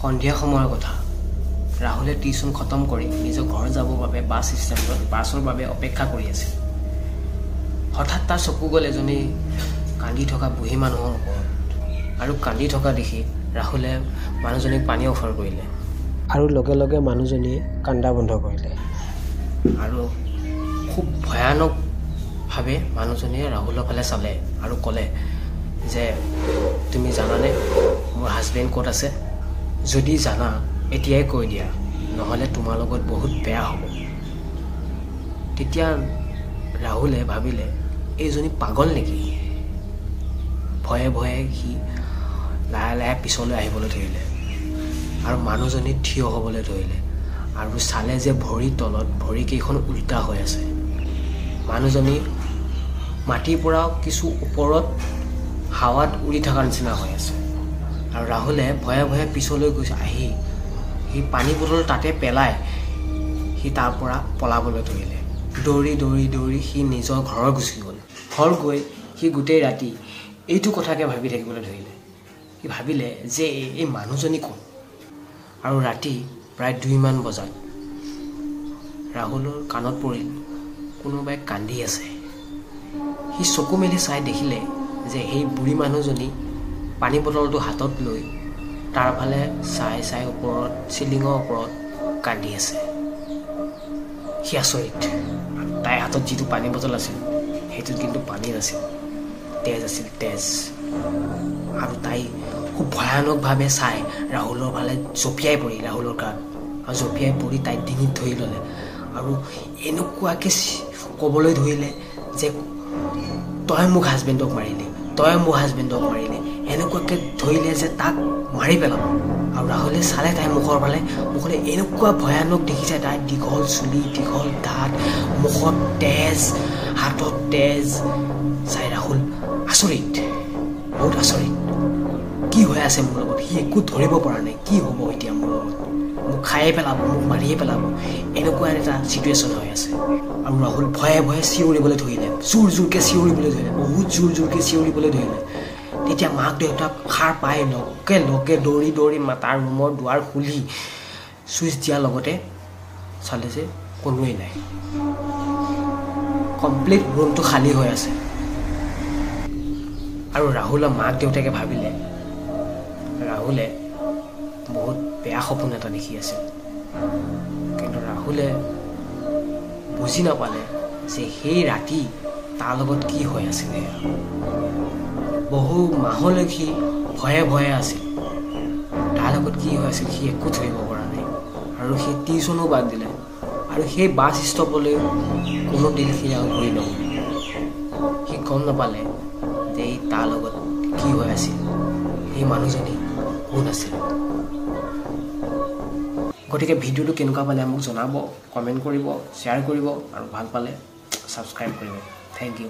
সন্ধিয়া সময়ৰ কথা ৰাহুলে টিউচন খতম কৰি নিজৰ ঘৰ যাবৰ বাবে বাছ ষ্টেণ্ডত বাছৰ বাবে অপেক্ষা কৰি আছিল। হঠাৎ তাৰ চকু গ'ল এজনী কান্দি থকা বুঢ়ী মানুহৰ ওপৰত আৰু কান্দি থকা দেখি ৰাহুলে মানুহজনীক পানী অফাৰ কৰিলে আৰু লগে লগে মানুহজনীয়ে কান্দা বন্ধ কৰিলে আৰু খুব ভয়ানকভাৱে মানুহজনীয়ে ৰাহুলৰ ফালে চালে আৰু ক'লে যে তুমি জানানে মোৰ হাজবেণ্ড ক'ত আছে? যদি জানা এতিয়াই কৈ দিয়া, নহ'লে তোমাৰ লগত বহুত বেয়া হ'ব। তেতিয়া ৰাহুলে ভাবিলে এইজনী পাগল নেকি? ভয়ে ভয়ে সি লাহে লাহে পিছলৈ আহিবলৈ ধৰিলে আৰু মানুহজনী থিয় হ'বলৈ ধৰিলে আৰু চালে যে ভৰিৰ তলত ভৰিকেইখন উল্টা হৈ আছে। মানুহজনী মাটিৰ পৰা কিছু ওপৰত হাৱাত উৰি থকাৰ নিচিনা হৈ আছে আৰু ৰাহুলে ভয়ে ভয়ে পিছলৈ গৈছে। আহি সি পানী বটল তাতে পেলাই সি তাৰ পৰা পলাবলৈ ধৰিলে। দৌৰি দৌৰি দৌৰি সি নিজৰ ঘৰৰ গুচি গ'ল। ঘৰ গৈ সি গোটেই ৰাতি এইটো কথাকে ভাবি থাকিবলৈ ধৰিলে। সি ভাবিলে যে এই মানুহজনী কোন? আৰু ৰাতি প্ৰায় 2মান বজাত ৰাহুলৰ কাণত পৰিল কোনোবাই কান্দি আছে। সি চকু মেলি চাই দেখিলে যে সেই বুঢ়ী মানুহজনী পানী বটলটো হাতত লৈ তাৰ ফালে চাই চাই ওপৰত চিলিঙৰ ওপৰত কান্দি আছে। সি আচৰিত। তাইৰ হাতত যিটো পানী বটল আছিল সেইটোত কিন্তু পানী নাছিল, তেজ আছিল, তেজ। আৰু তাই খুব ভয়ানকভাৱে চাই ৰাহুলৰ ফালে জঁপিয়াই পৰি ৰাহুলৰ গাত আৰু জঁপিয়াই পৰি তাইক ডিঙিত ধৰি ল'লে আৰু এনেকুৱাকৈ ক'বলৈ ধৰিলে যে তই মোক হাজবেণ্ডক মাৰিলি, তই মোৰ হাজবেণ্ডক মাৰিলি। এনেকুৱাকৈ ধৰিলে যে তাক মাৰি পেলাব। আৰু ৰাহুলে চালে তাইৰ মুখৰ ফালে, মুখলৈ এনেকুৱা ভয়ানক দেখিছে। তাইৰ দীঘল চুলি, দীঘল দাঁত, মুখত তেজ, হাতত তেজ। চাই ৰাহুল আচৰিত, বহুত আচৰিত। কি হৈ আছে মোৰ লগত? সি একো ধৰিব পৰা নাই। কি হ'ব এতিয়া মোৰ লগত? মোক খায়ে পেলাব, মোক মাৰিয়ে পেলাব, এনেকুৱা এটা চিটুৱেশ্যন হৈ আছে। আৰু ৰাহুল ভয়ে ভয়ে চিঞৰিবলৈ ধৰিলে, জোৰ জোৰকৈ চিঞৰিবলৈ ধৰিলে, বহুত জোৰ জোৰকৈ চিঞৰিবলৈ ধৰিলে। তেতিয়া মাক দেউতাক সাৰ পাই লগে লগে দৌৰি দৌৰি তাৰ ৰুমৰ দুৱাৰ খুলি চুইচ দিয়াৰ লগতে চালে যে কোনোৱেই নাই। কমপ্লিট ৰুমটো খালী হৈ আছে। আৰু ৰাহুলৰ মাক দেউতাকে ভাবিলে ৰাহুলে বহুত বেয়া সপোন এটা দেখি আছিল। কিন্তু ৰাহুলে বুজি নাপালে যে সেই ৰাতি তাৰ লগত কি হৈ আছিলে। বহু মাহলৈ সি ভয়ে ভয়ে আছিল। তাৰ লগত কি হৈ আছিল সি একো ধৰিব পৰা নাই। আৰু সি টিউচনো বাদ দিলে আৰু সেই বাছ ষ্টপলৈ কোনো দিন সি আৰু ঘূৰি নগ'ল। সি গম নাপালে যে তাৰ লগত কি হৈ আছিল, সেই মানুহজনী কোন আছিল। গতিকে ভিডিঅ'টো কেনেকুৱা পালে মোক জনাব, কমেণ্ট কৰিব, শ্বেয়াৰ কৰিব আৰু ভাল পালে ছাবস্ক্ৰাইব কৰিব। Thank U.